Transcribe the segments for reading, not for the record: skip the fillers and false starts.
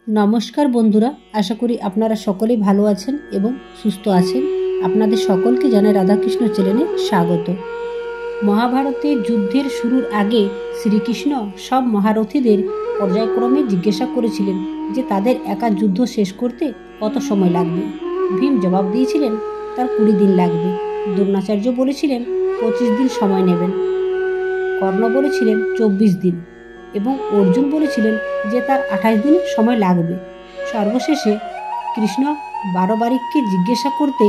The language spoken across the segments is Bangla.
নমস্কার বন্ধুরা, আশা করি আপনারা সকলেই ভালো আছেন এবং সুস্থ আছেন। আপনাদের সকলকে জানাই রাধাকৃষ্ণ চ্যানেলে স্বাগত। মহাভারতে যুদ্ধের শুরুর আগে শ্রীকৃষ্ণ সব মহারথীদের পর্যায়ক্রমে জিজ্ঞাসা করেছিলেন যে তাদের একা যুদ্ধ শেষ করতে কত সময় লাগবে। ভীম জবাব দিয়েছিলেন তার 20 দিন লাগবে। দ্রোণাচার্য বলেছিলেন 25 দিন সময় নেবেন। কর্ণ বলেছিলেন 24 দিন এবং অর্জুন বলেছিলেন যে তার 28 দিন সময় লাগবে। সর্বশেষে কৃষ্ণ বারবারিককে জিজ্ঞাসা করতে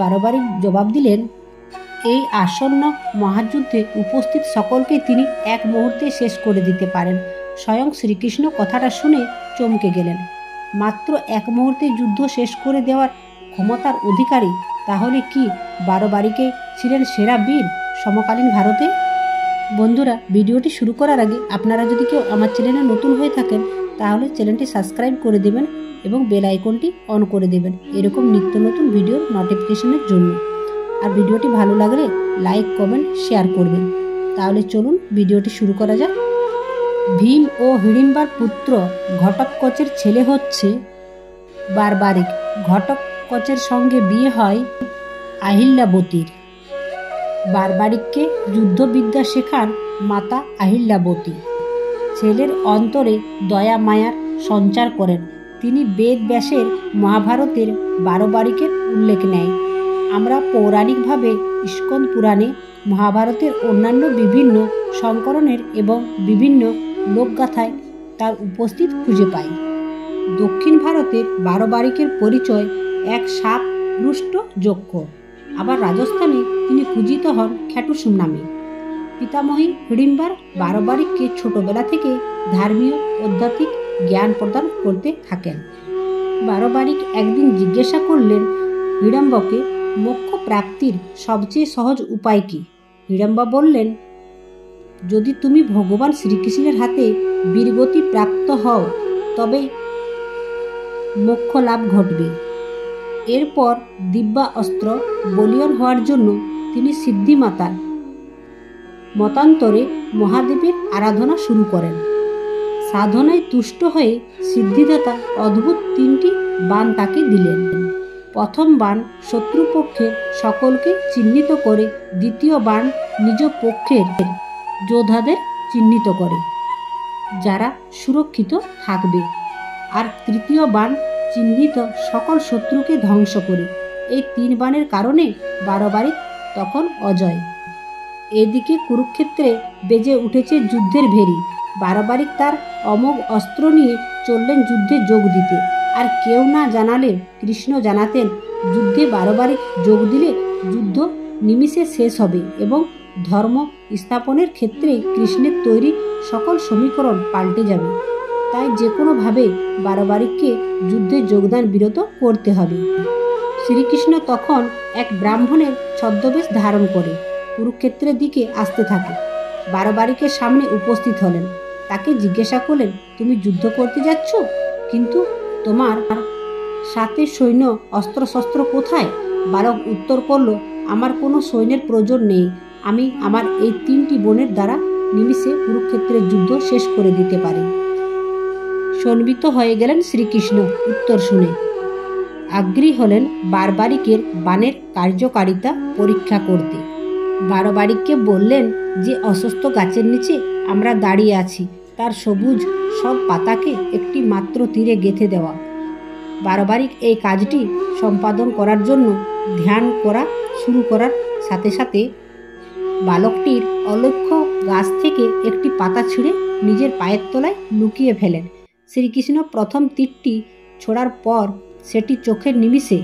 বারবারিক জবাব দিলেন এই আসন্ন মহাযুদ্ধে উপস্থিত সকলকে তিনি এক মুহূর্তে শেষ করে দিতে পারেন। স্বয়ং শ্রীকৃষ্ণ কথাটা শুনে চমকে গেলেন। মাত্র এক মুহূর্তে যুদ্ধ শেষ করে দেওয়ার ক্ষমতার অধিকারী তাহলে কি বারবারিকে ছিলেন সেরা বীর সমকালীন ভারতে? বন্ধুরা, ভিডিওটি শুরু করার আগে আপনারা যদি কেউ আমার চ্যানেলে নতুন হয়ে থাকেন তাহলে চ্যানেলটি সাবস্ক্রাইব করে দেবেন এবং বেল আইকনটি অন করে দেবেন এরকম নিত্য নতুন ভিডিওর নোটিফিকেশনের জন্য। আর ভিডিওটি ভালো লাগলে লাইক কমেন্ট শেয়ার করবেন। তাহলে চলুন ভিডিওটি শুরু করা যাক। ভীম ও হিড়িম্বার পুত্র ঘটোৎকচের ছেলে হচ্ছে বারবারিক। ঘটোৎকচের সঙ্গে বিয়ে হয় আহিল্যাবতীর। বারবারিককে যুদ্ধবিদ্যা শেখান মাতা আহিল্যাবতী। ছেলের অন্তরে দয়া মায়ার সঞ্চার করেন। তিনি বেদ ব্যাসের মহাভারতের বারবারিকের উল্লেখ নেয়। আমরা পৌরাণিকভাবে ইস্কন পুরাণে মহাভারতের অন্যান্য বিভিন্ন সংকলনের এবং বিভিন্ন লোকগাথায় তার উপস্থিত খুঁজে পাই। দক্ষিণ ভারতের বারবারিকের পরিচয় এক সাপরুষ্ট যজ্ঞ। আবার রাজস্থানে তিনি পূজিত হন খ্যাটুসুম নামে। পিতামহী হিড়িম্বার বারবারিককে ছোটবেলা থেকে ধর্মীয় আধ্যাত্মিক জ্ঞান প্রদান করতে থাকেন। বারবারিক একদিন জিজ্ঞাসা করলেন হিড়ম্বকে মোক্ষ প্রাপ্তির সবচেয়ে সহজ উপায় কি? হিড়ম্বা বললেন, যদি তুমি ভগবান শ্রীকৃষ্ণের হাতে বীরগতি প্রাপ্ত হও তবে মোক্ষ লাভ ঘটবে। এরপর দিব্যা অস্ত্র বলীয়ান হওয়ার জন্য তিনি সিদ্ধিমাতার মতান্তরে মহাদেবের আরাধনা শুরু করেন। সাধনায় তুষ্ট হয়ে সিদ্ধিদাতা অদ্ভুত 3টি বাণ তাকে দিলেন। প্রথম বাণ শত্রুপক্ষের সকলকে চিহ্নিত করে, দ্বিতীয় বাণ নিজ পক্ষের যোদ্ধাদের চিহ্নিত করে যারা সুরক্ষিত থাকবে, আর তৃতীয় বাণ চিহ্নিত সকল শত্রুকে ধ্বংস করে। এই 3 বাণের কারণে বারবারিক তখন অজয়। এদিকে কুরুক্ষেত্রে বেজে উঠেছে যুদ্ধের ভেরি। বারবারিক তার অমোঘ অস্ত্র নিয়ে চললেন যুদ্ধে যোগ দিতে। আর কেউ না জানালে কৃষ্ণ জানাতেন যুদ্ধে বারবারিক যোগ দিলে যুদ্ধ নিমিষে শেষ হবে এবং ধর্ম স্থাপনের ক্ষেত্রে কৃষ্ণের তৈরি সকল সমীকরণ পাল্টে যাবে। তাই যে কোনোভাবে বারবারিককে যুদ্ধে যোগদান বিরত করতে হবে। শ্রীকৃষ্ণ তখন এক ব্রাহ্মণের ছদ্মবেশ ধারণ করে কুরুক্ষেত্রের দিকে আসতে থাকে। বারবারিকের সামনে উপস্থিত হলেন। তাকে জিজ্ঞাসা করলেন, তুমি যুদ্ধ করতে যাচ্ছ, কিন্তু তোমার সাথে সৈন্য অস্ত্রশস্ত্র কোথায়? বালক উত্তর করল, আমার কোনো সৈন্যের প্রয়োজন নেই। আমি আমার এই 3টি বোনের দ্বারা নিমিষে কুরুক্ষেত্রের যুদ্ধ শেষ করে দিতে পারি। সম্বিত হয়ে গেলেন শ্রীকৃষ্ণ উত্তর শুনে। আগ্রহী হলেন বারবারিকের বাণের কার্যকারিতা পরীক্ষা করতে। বারবারিককে বললেন যে অসুস্থ গাছের নিচে আমরা দাঁড়িয়ে আছি তার সবুজ সব পাতাকে একটি মাত্র তীরে গেঁথে দেওয়া। বারবারিক এই কাজটি সম্পাদন করার জন্য ধ্যান করা শুরু করার সাথে সাথে বালকটির অলক্ষ্য গাছ থেকে একটি পাতা ছিঁড়ে নিজের পায়ের তলায় লুকিয়ে ফেলেন। শ্রীকৃষ্ণ প্রথম তীরটি ছোড়ার পর সেটি চোখের নিমিষে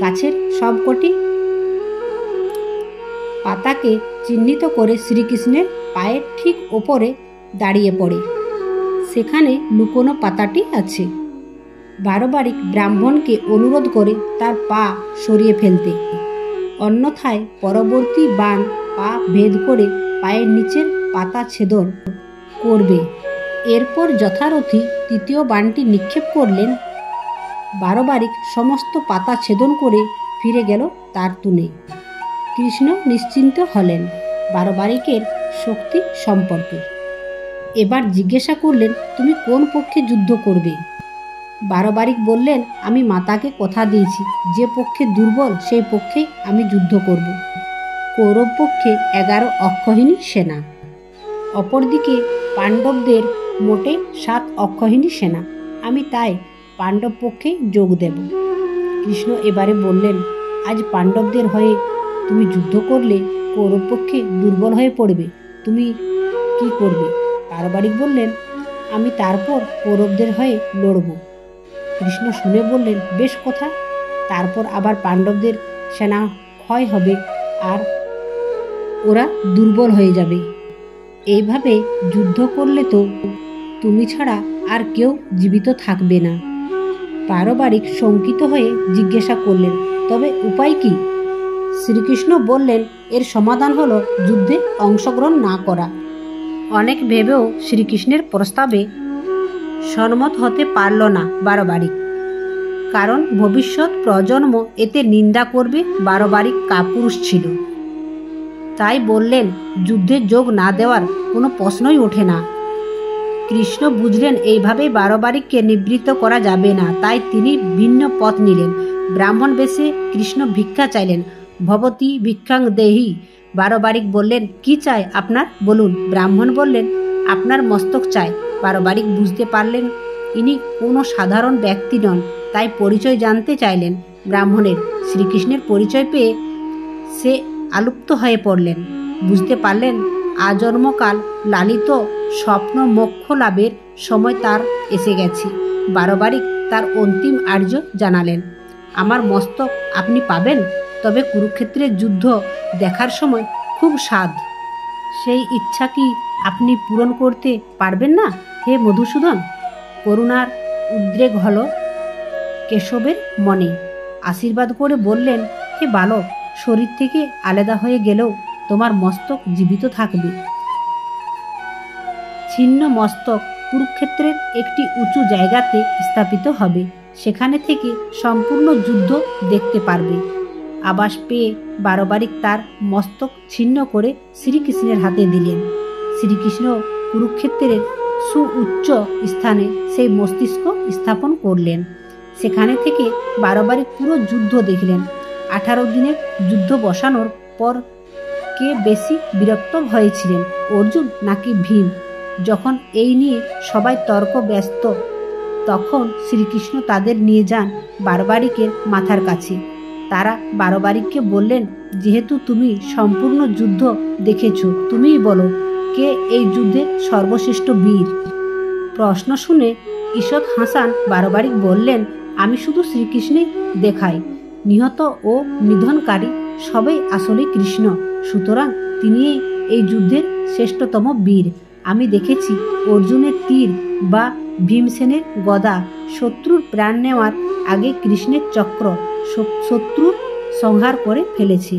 গাছের সবকটি পাতাকে চিহ্নিত করে শ্রীকৃষ্ণের পায়ের ঠিক ওপরে দাঁড়িয়ে পড়ে। সেখানে লুকোনো পাতাটি আছে। বারবারিক ব্রাহ্মণকে অনুরোধ করে তার পা সরিয়ে ফেলতে, অন্যথায় পরবর্তী বাণ পা ভেদ করে পায়ের নিচের পাতা ছেদন করবে। এরপর যথারথি তৃতীয় বাণটি নিক্ষেপ করলেন। বারবারিক সমস্ত পাতা ছেদন করে ফিরে গেল তার তুনে। কৃষ্ণ নিশ্চিন্ত হলেন বারবারিকের শক্তি সম্পর্কে। এবার জিজ্ঞাসা করলেন, তুমি কোন পক্ষে যুদ্ধ করবে? বারবারিক বললেন, আমি মাতাকে কথা দিয়েছি, যে পক্ষে দুর্বল সেই পক্ষে আমি যুদ্ধ করব। কৌরব পক্ষে 11 অক্ষৌহিণী সেনা, অপরদিকে পাণ্ডবদের মোটে 7 অক্ষৌহিণী সেনা। আমি তাই পাণ্ডব পক্ষে যোগ দেব। কৃষ্ণ এবারে বললেন, আজ পাণ্ডবদের হয়ে তুমি যুদ্ধ করলে কৌরব পক্ষে দুর্বল হয়ে পড়বে, তুমি কি করবে? বারবারিক বললেন, আমি তারপর কৌরবদের হয়ে লড়ব। কৃষ্ণ শুনে বললেন, বেশ কথা। তারপর আবার পাণ্ডবদের সেনা ক্ষয় হবে আর ওরা দুর্বল হয়ে যাবে। এইভাবে যুদ্ধ করলে তো তুমি ছাড়া আর কেউ জীবিত থাকবে না। বারবারিক শঙ্কিত হয়ে জিজ্ঞাসা করলেন, তবে উপায় কি? শ্রীকৃষ্ণ বললেন, এর সমাধান হলো যুদ্ধে অংশগ্রহণ না করা। অনেক ভেবেও শ্রীকৃষ্ণের প্রস্তাবে সম্মত হতে পারল না বারবারিক, কারণ ভবিষ্যৎ প্রজন্ম এতে নিন্দা করবে বারবারিক কাপুরুষ ছিল। তাই বললেন, যুদ্ধে যোগ না দেওয়ার কোনো প্রশ্নই ওঠে না। কৃষ্ণ বুঝলেন এইভাবে বারবারিককে নিবৃত্ত করা যাবে না, তাই তিনি ভিন্ন পথ নিলেন। ব্রাহ্মণ বেশে কৃষ্ণ ভিক্ষা চাইলেন। ভবতী ভিক্ষাং দেহি। বারবারিক বললেন, কি চাই আপনার, বলুন। ব্রাহ্মণ বললেন, আপনার মস্তক চাই। বারবারিক বুঝতে পারলেন ইনি কোনো সাধারণ ব্যক্তি নন, তাই পরিচয় জানতে চাইলেন ব্রাহ্মণের। শ্রীকৃষ্ণের পরিচয় পেয়ে সে আলুপ্ত হয়ে পড়লেন। বুঝতে পারলেন আজন্মকাল লালিত স্বপ্ন মোক্ষ লাভের সময় তার এসে গেছে। বারবারিক তার অন্তিম আর্য জানালেন, আমার মস্তক আপনি পাবেন, তবে কুরুক্ষেত্রের যুদ্ধ দেখার সময় খুব স্বাদ। সেই ইচ্ছা কি আপনি পূরণ করতে পারবেন না হে মধুসূদন? করুণার উদ্রেক হল কেশবের মনে। আশীর্বাদ করে বললেন, হে বালক, শরীর থেকে আলাদা হয়ে গেলেও তোমার মস্তক জীবিত থাকবে। ছিন্ন মস্তক কুরুক্ষেত্রের একটি উঁচু জায়গাতে স্থাপিত হবে, সেখানে থেকে সম্পূর্ণ যুদ্ধ দেখতে পারবে। আবাস পেয়ে বারবারিক তার মস্তক ছিন্ন করে শ্রীকৃষ্ণের হাতে দিলেন। শ্রীকৃষ্ণ কুরুক্ষেত্রের সুউচ্চ স্থানে সেই মস্তিষ্ক স্থাপন করলেন। সেখানে থেকে বারবারিক পুরো যুদ্ধ দেখলেন। 18 দিনের যুদ্ধ বসানোর পর কে বেশি বিরক্ত হয়েছিলেন, অর্জুন নাকি ভীম? যখন এই নিয়ে সবাই তর্ক ব্যস্ত, তখন শ্রীকৃষ্ণ তাদের নিয়ে যান বারবারিকের মাথার কাছে। তারা বারবারিককে বললেন, যেহেতু তুমি সম্পূর্ণ যুদ্ধ দেখেছ, তুমিই বলো কে এই যুদ্ধের সর্বশ্রেষ্ঠ বীর? প্রশ্ন শুনে ঈষৎ হাসান বারবারিক বললেন, আমি শুধু শ্রীকৃষ্ণে দেখাই। নিহত ও নিধনকারী সবাই আসলে কৃষ্ণ, সুতরাং তিনি এই যুদ্ধের শ্রেষ্ঠতম বীর। আমি দেখেছি অর্জুনের তীর বা ভীমসেনের গদা শত্রুর প্রাণ নেওয়ার আগে কৃষ্ণের চক্র শত্রুর সংহার করে ফেলেছে।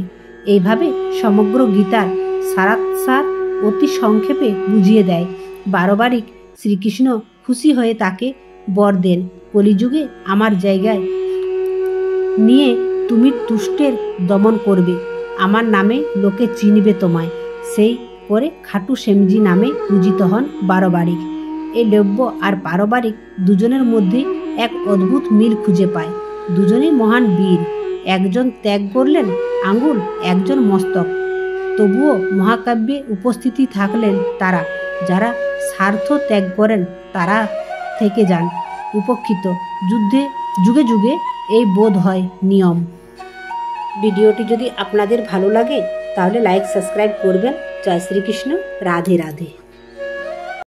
এইভাবে সমগ্র গীতার সারাৎসার অতি সংক্ষেপে বুঝিয়ে দেয় বারবারিক। শ্রীকৃষ্ণ খুশি হয়ে তাকে বর দেন, কলিযুগে আমার জায়গায় নিয়ে তুমি দুষ্টের দমন করবে, আমার নামে লোকে চিনবে তোমায়। সেই করে খাটু শ্যামজি নামে পূজিত হন বারবারিক। এই লব্য আর বারবারিক দুজনের মধ্যে এক অদ্ভুত মিল খুঁজে পায়। দুজনেই মহান বীর। একজন ত্যাগ করলেন আঙ্গুল, একজন মস্তক। তবুও মহাকাব্যে উপস্থিতি থাকলেন তারা, যারা স্বার্থ ত্যাগ করেন তারা থেকে যান উপেক্ষিত। যুদ্ধে যুগে যুগে এই বোধ হয় নিয়ম। ভিডিওটি যদি আপনাদের ভালো লাগে তাহলে লাইক সাবস্ক্রাইব করবেন। জয় শ্রীকৃষ্ণ। রাধে রাধে।